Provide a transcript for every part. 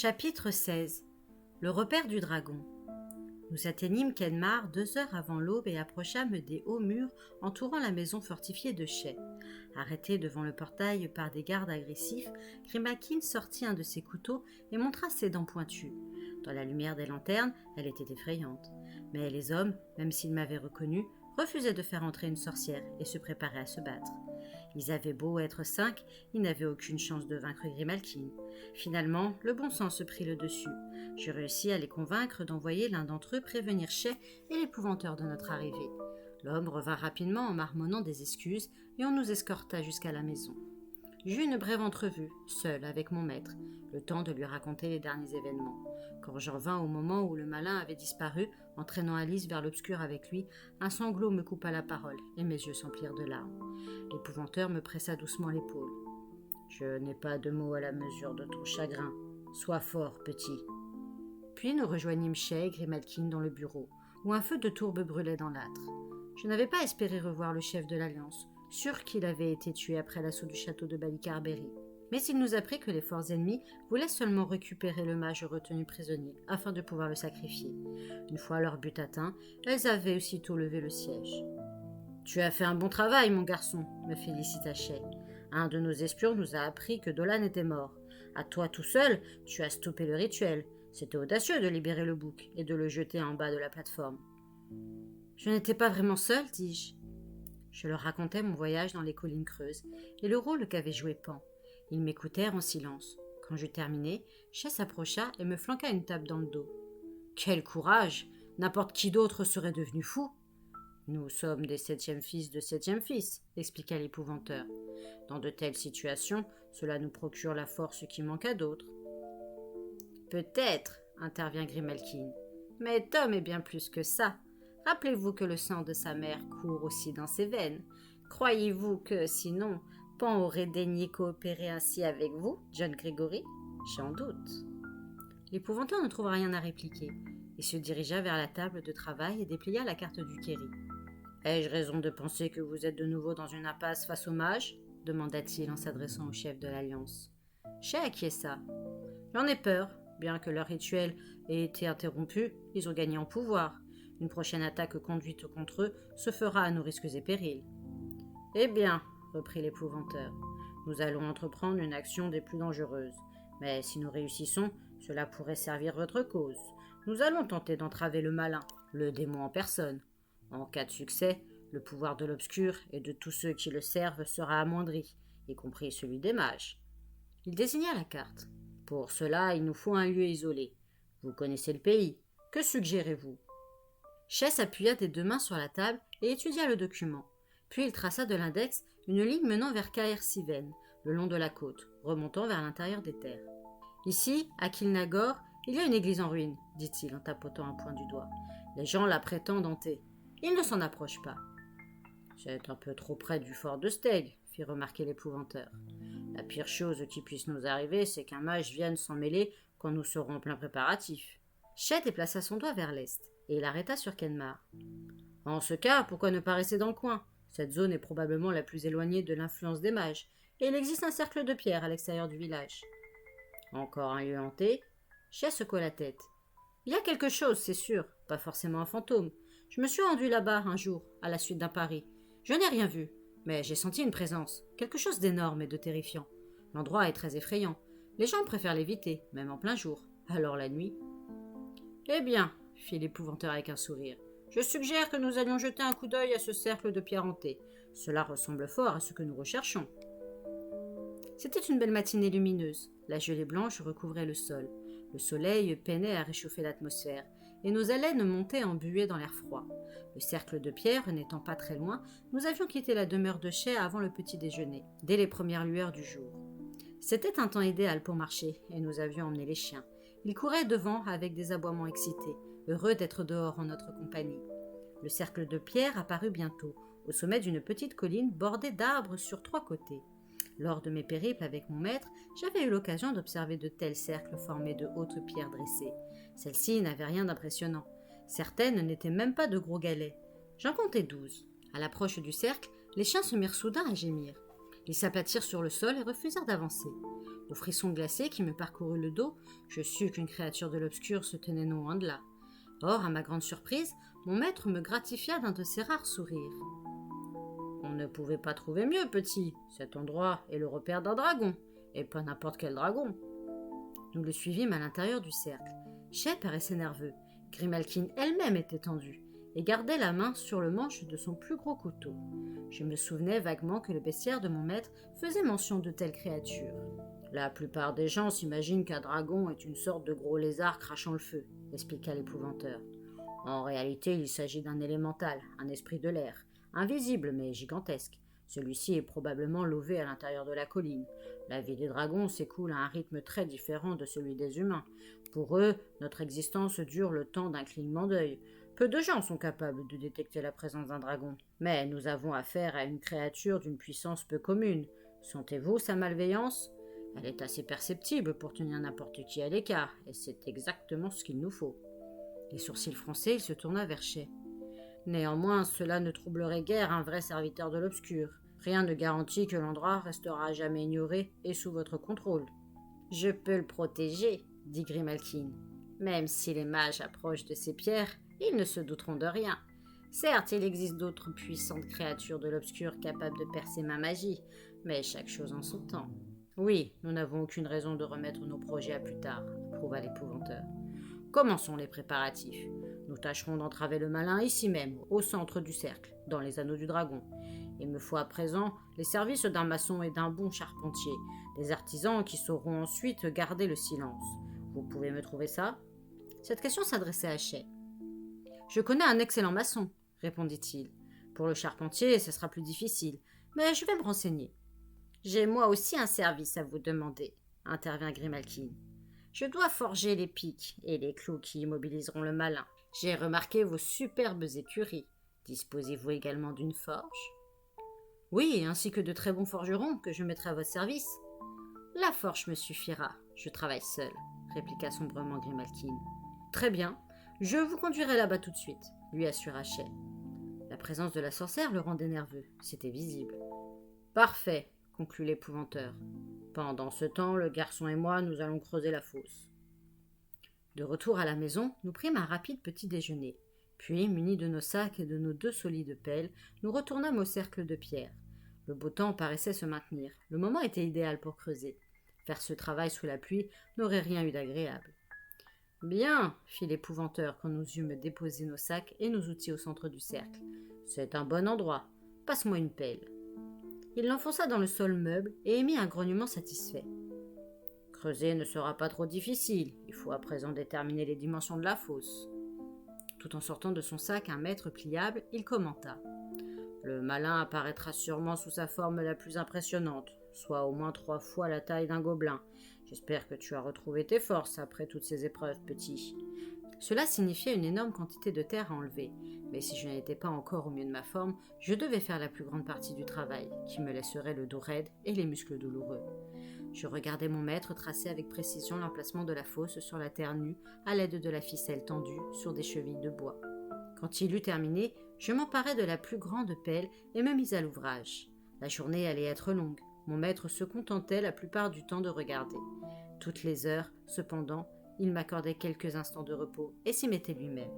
Chapitre 16. Le repère du dragon. Nous atteignîmes Kenmare 2 heures avant l'aube et approchâmes des hauts murs entourant la maison fortifiée de Shay. Arrêté devant le portail par des gardes agressifs, Grimalkin sortit un de ses couteaux et montra ses dents pointues. Dans la lumière des lanternes, elle était effrayante. Mais les hommes, même s'ils m'avaient reconnu, refusaient de faire entrer une sorcière et se préparaient à se battre. Ils avaient beau être 5, ils n'avaient aucune chance de vaincre Grimalkin. Finalement, le bon sens se prit le dessus. Je réussis à les convaincre d'envoyer l'un d'entre eux prévenir Shay et l'épouvanteur de notre arrivée. L'homme revint rapidement en marmonnant des excuses et on nous escorta jusqu'à la maison. J'eus une brève entrevue, seule avec mon maître, le temps de lui raconter les derniers événements. Quand j'en vins au moment où le malin avait disparu, entraînant Alice vers l'obscur avec lui, un sanglot me coupa la parole et mes yeux s'emplirent de larmes. L'épouvanteur me pressa doucement l'épaule. « Je n'ai pas de mots à la mesure de ton chagrin. Sois fort, petit. » Puis nous rejoignîmes Shay et Grimalkin dans le bureau, où un feu de tourbe brûlait dans l'âtre. Je n'avais pas espéré revoir le chef de l'Alliance, sûr qu'il avait été tué après l'assaut du château de Balicarberry. Mais il nous apprit que les forces ennemies voulaient seulement récupérer le mage retenu prisonnier, afin de pouvoir le sacrifier. Une fois leur but atteint, elles avaient aussitôt levé le siège. « Tu as fait un bon travail, mon garçon, » me félicita Shay. « Un de nos espions nous a appris que Dolan était mort. À toi tout seul, tu as stoppé le rituel. C'était audacieux de libérer le bouc et de le jeter en bas de la plateforme. »« Je n'étais pas vraiment seule, dis-je. » Je leur racontais mon voyage dans les collines creuses et le rôle qu'avait joué Pan. Ils m'écoutèrent en silence. Quand j'eus terminé, Shay s'approcha et me flanqua une tape dans le dos. « Quel courage! N'importe qui d'autre serait devenu fou !»« Nous sommes des 7e fils de 7e fils, » expliqua l'épouvanteur. « Dans de telles situations, cela nous procure la force qui manque à d'autres. »« Peut-être, » intervint Grimalkin. « Mais Tom est bien plus que ça. Rappelez-vous que le sang de sa mère court aussi dans ses veines. Croyez-vous que, sinon, Pan aurait daigné coopérer ainsi avec vous, John Gregory ? J'en doute. » L'épouvanteur ne trouva rien à répliquer. Il se dirigea vers la table de travail et déplia la carte du Kerry. « Ai-je raison de penser que vous êtes de nouveau dans une impasse face au mage ?» demanda-t-il en s'adressant au chef de l'Alliance. Shay acquiesça. « J'en ai peur. Bien que leur rituel ait été interrompu, ils ont gagné en pouvoir. Une prochaine attaque conduite contre eux se fera à nos risques et périls. »« Eh bien, » reprit l'épouvanteur, « nous allons entreprendre une action des plus dangereuses. Mais si nous réussissons, cela pourrait servir votre cause. Nous allons tenter d'entraver le malin, le démon en personne. En cas de succès, le pouvoir de l'obscur et de tous ceux qui le servent sera amoindri, y compris celui des mages. » Il désigna la carte. « Pour cela, il nous faut un lieu isolé. Vous connaissez le pays. Que suggérez-vous » Shay s'appuya des 2 mains sur la table et étudia le document. Puis il traça de l'index une ligne menant vers Caer-Siven, le long de la côte, remontant vers l'intérieur des terres. « Ici, à Kilnagor, il y a une église en ruine, » dit-il en tapotant un point du doigt. « Les gens la prétendent hantée. Ils ne s'en approchent pas. »« C'est un peu trop près du fort de Steg, » fit remarquer l'épouvanteur. « La pire chose qui puisse nous arriver, c'est qu'un mage vienne s'en mêler quand nous serons en plein préparatif. » Shay déplaça son doigt vers l'est, et il arrêta sur Kenmare. « En ce cas, pourquoi ne pas rester dans le coin ? Cette zone est probablement la plus éloignée de l'influence des mages, et il existe un cercle de pierre à l'extérieur du village. »« Encore un lieu hanté ?» Shay secoua la tête. « Il y a quelque chose, c'est sûr, pas forcément un fantôme. Je me suis rendu là-bas un jour, à la suite d'un pari. Je n'ai rien vu, mais j'ai senti une présence, quelque chose d'énorme et de terrifiant. L'endroit est très effrayant. Les gens préfèrent l'éviter, même en plein jour. Alors la nuit... »« Eh bien, » fit l'épouvanteur avec un sourire, « je suggère que nous allions jeter un coup d'œil à ce cercle de pierre hantée. Cela ressemble fort à ce que nous recherchons. » C'était une belle matinée lumineuse. La gelée blanche recouvrait le sol. Le soleil peinait à réchauffer l'atmosphère, et nos haleines montaient en buée dans l'air froid. Le cercle de pierre n'étant pas très loin, nous avions quitté la demeure de Shay avant le petit déjeuner, dès les premières lueurs du jour. C'était un temps idéal pour marcher, et nous avions emmené les chiens. Ils couraient devant avec des aboiements excités, heureux d'être dehors en notre compagnie. Le cercle de pierre apparut bientôt, au sommet d'une petite colline bordée d'arbres sur 3 côtés. Lors de mes périples avec mon maître, j'avais eu l'occasion d'observer de tels cercles formés de hautes pierres dressées. Celles-ci n'avaient rien d'impressionnant. Certaines n'étaient même pas de gros galets. J'en comptais 12. À l'approche du cercle, les chiens se mirent soudain à gémir. Ils s'aplatirent sur le sol et refusèrent d'avancer. Au frisson glacé qui me parcourut le dos, je sus qu'une créature de l'obscur se tenait non loin de là. Or, à ma grande surprise, mon maître me gratifia d'un de ses rares sourires. « On ne pouvait pas trouver mieux, petit. Cet endroit est le repère d'un dragon, et pas n'importe quel dragon. » Nous le suivîmes à l'intérieur du cercle. Shay paraissait nerveux. Grimalkin elle-même était tendue et gardait la main sur le manche de son plus gros couteau. Je me souvenais vaguement que le bestiaire de mon maître faisait mention de telles créatures. La plupart des gens s'imaginent qu'un dragon est une sorte de gros lézard crachant le feu, expliqua l'épouvanteur. En réalité, il s'agit d'un élémental, un esprit de l'air, invisible mais gigantesque. Celui-ci est probablement lové à l'intérieur de la colline. La vie des dragons s'écoule à un rythme très différent de celui des humains. Pour eux, notre existence dure le temps d'un clignement d'œil. Peu de gens sont capables de détecter la présence d'un dragon, mais nous avons affaire à une créature d'une puissance peu commune. Sentez-vous sa malveillance ? Elle est assez perceptible pour tenir n'importe qui à l'écart, et c'est exactement ce qu'il nous faut. Les sourcils froncés, il se tourna vers Shay. Néanmoins, cela ne troublerait guère un vrai serviteur de l'obscur. Rien ne garantit que l'endroit restera à jamais ignoré et sous votre contrôle. Je peux le protéger, dit Grimalkin. Même si les mages approchent de ces pierres, ils ne se douteront de rien. Certes, il existe d'autres puissantes créatures de l'obscur capables de percer ma magie, mais chaque chose en son temps. Oui, nous n'avons aucune raison de remettre nos projets à plus tard, approuva l'épouvanteur. Commençons les préparatifs. Nous tâcherons d'entraver le malin ici même, au centre du cercle, dans les anneaux du dragon. Il me faut à présent les services d'un maçon et d'un bon charpentier, des artisans qui sauront ensuite garder le silence. Vous pouvez me trouver ça ? Cette question s'adressait à Shay. Je connais un excellent maçon, répondit-il. Pour le charpentier, ce sera plus difficile, mais je vais me renseigner. J'ai moi aussi un service à vous demander, intervint Grimalkin. Je dois forger les pics et les clous qui immobiliseront le malin. J'ai remarqué vos superbes écuries. Disposez-vous également d'une forge ? Oui, ainsi que de très bons forgerons que je mettrai à votre service. La forge me suffira, je travaille seul, répliqua sombrement Grimalkin. Très bien, je vous conduirai là-bas tout de suite, lui assura Shay. La présence de la sorcière le rendait nerveux, c'était visible. Parfait, conclut l'épouvanteur. Pendant ce temps, le garçon et moi, nous allons creuser la fosse. De retour à la maison, nous prîmes un rapide petit déjeuner. Puis, munis de nos sacs et de nos 2 solides pelles, nous retournâmes au cercle de pierre. Le beau temps paraissait se maintenir. Le moment était idéal pour creuser. Faire ce travail sous la pluie n'aurait rien eu d'agréable. Bien, fit l'épouvanteur quand nous eûmes déposé nos sacs et nos outils au centre du cercle. C'est un bon endroit. Passe-moi une pelle. Il l'enfonça dans le sol meuble et émit un grognement satisfait. Creuser ne sera pas trop difficile. Il faut à présent déterminer les dimensions de la fosse. Tout en sortant de son sac un mètre pliable, il commenta. Le malin apparaîtra sûrement sous sa forme la plus impressionnante, soit au moins 3 fois la taille d'un gobelin. J'espère que tu as retrouvé tes forces après toutes ces épreuves, petit. Cela signifiait une énorme quantité de terre à enlever, mais si je n'étais pas encore au mieux de ma forme, je devais faire la plus grande partie du travail, qui me laisserait le dos raide et les muscles douloureux. Je regardais mon maître tracer avec précision l'emplacement de la fosse sur la terre nue à l'aide de la ficelle tendue sur des chevilles de bois. Quand il eut terminé, je m'emparai de la plus grande pelle et me mis à l'ouvrage. La journée allait être longue. Mon maître se contentait la plupart du temps de regarder. Toutes les heures, cependant, il m'accordait quelques instants de repos et s'y mettait lui-même.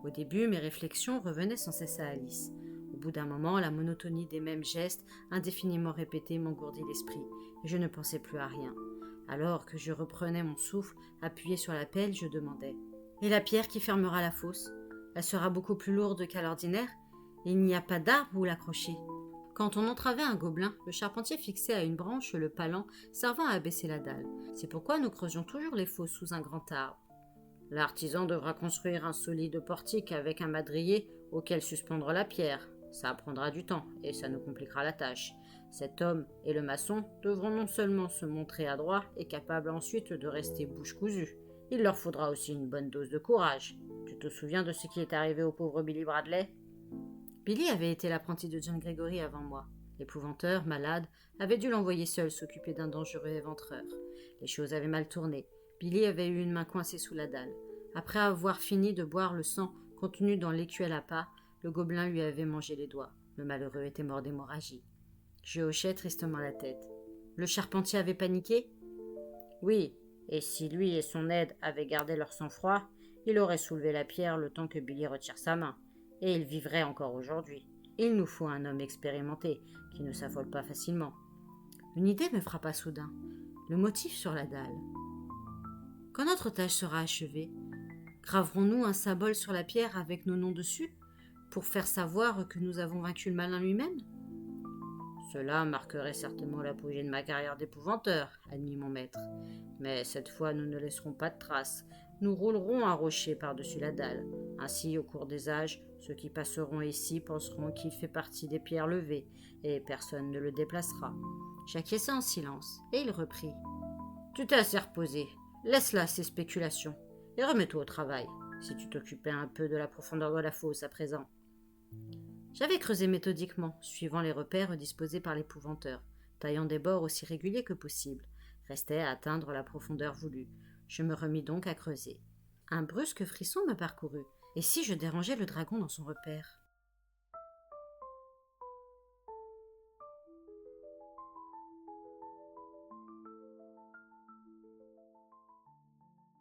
Au début, mes réflexions revenaient sans cesse à Alice. Au bout d'un moment, la monotonie des mêmes gestes, indéfiniment répétés, m'engourdit l'esprit, et je ne pensais plus à rien. Alors que je reprenais mon souffle, appuyé sur la pelle, je demandais « Et la pierre qui fermera la fosse ? Elle sera beaucoup plus lourde qu'à l'ordinaire, et il n'y a pas d'arbre où l'accrocher. » Quand on entravait un gobelin, le charpentier fixait à une branche le palan servant à abaisser la dalle. C'est pourquoi nous creusions toujours les fosses sous un grand arbre. L'artisan devra construire un solide portique avec un madrier auquel suspendre la pierre. Ça prendra du temps et ça nous compliquera la tâche. Cet homme et le maçon devront non seulement se montrer adroits et capables ensuite de rester bouche cousue. Il leur faudra aussi une bonne dose de courage. Tu te souviens de ce qui est arrivé au pauvre Billy Bradley ? Billy avait été l'apprenti de John Gregory avant moi. L'épouvanteur, malade, avait dû l'envoyer seul s'occuper d'un dangereux éventreur. Les choses avaient mal tourné. Billy avait eu une main coincée sous la dalle. Après avoir fini de boire le sang contenu dans l'écuelle à pas, le gobelin lui avait mangé les doigts. Le malheureux était mort d'hémorragie. Je hochai tristement la tête. Le charpentier avait paniqué ? Oui, et si lui et son aide avaient gardé leur sang-froid, il aurait soulevé la pierre le temps que Billy retire sa main, et il vivrait encore aujourd'hui. Il nous faut un homme expérimenté, qui ne s'affole pas facilement. Une idée me frappa soudain, le motif sur la dalle. Quand notre tâche sera achevée, graverons-nous un symbole sur la pierre avec nos noms dessus, pour faire savoir que nous avons vaincu le malin lui-même? Cela marquerait certainement l'apogée de ma carrière d'épouvanteur, admit mon maître. Mais cette fois, nous ne laisserons pas de traces. Nous roulerons un rocher par-dessus la dalle. Ainsi, au cours des âges, ceux qui passeront ici penseront qu'il fait partie des pierres levées, et personne ne le déplacera. J'acquiesçai en silence, et il reprit. Tu t'es assez reposé. Laisse là ces spéculations, et remets-toi au travail, si tu t'occupais un peu de la profondeur de la fosse à présent. J'avais creusé méthodiquement, suivant les repères disposés par l'épouvanteur, taillant des bords aussi réguliers que possible. Restait à atteindre la profondeur voulue. Je me remis donc à creuser. Un brusque frisson me parcourut. Et si je dérangeais le dragon dans son repère?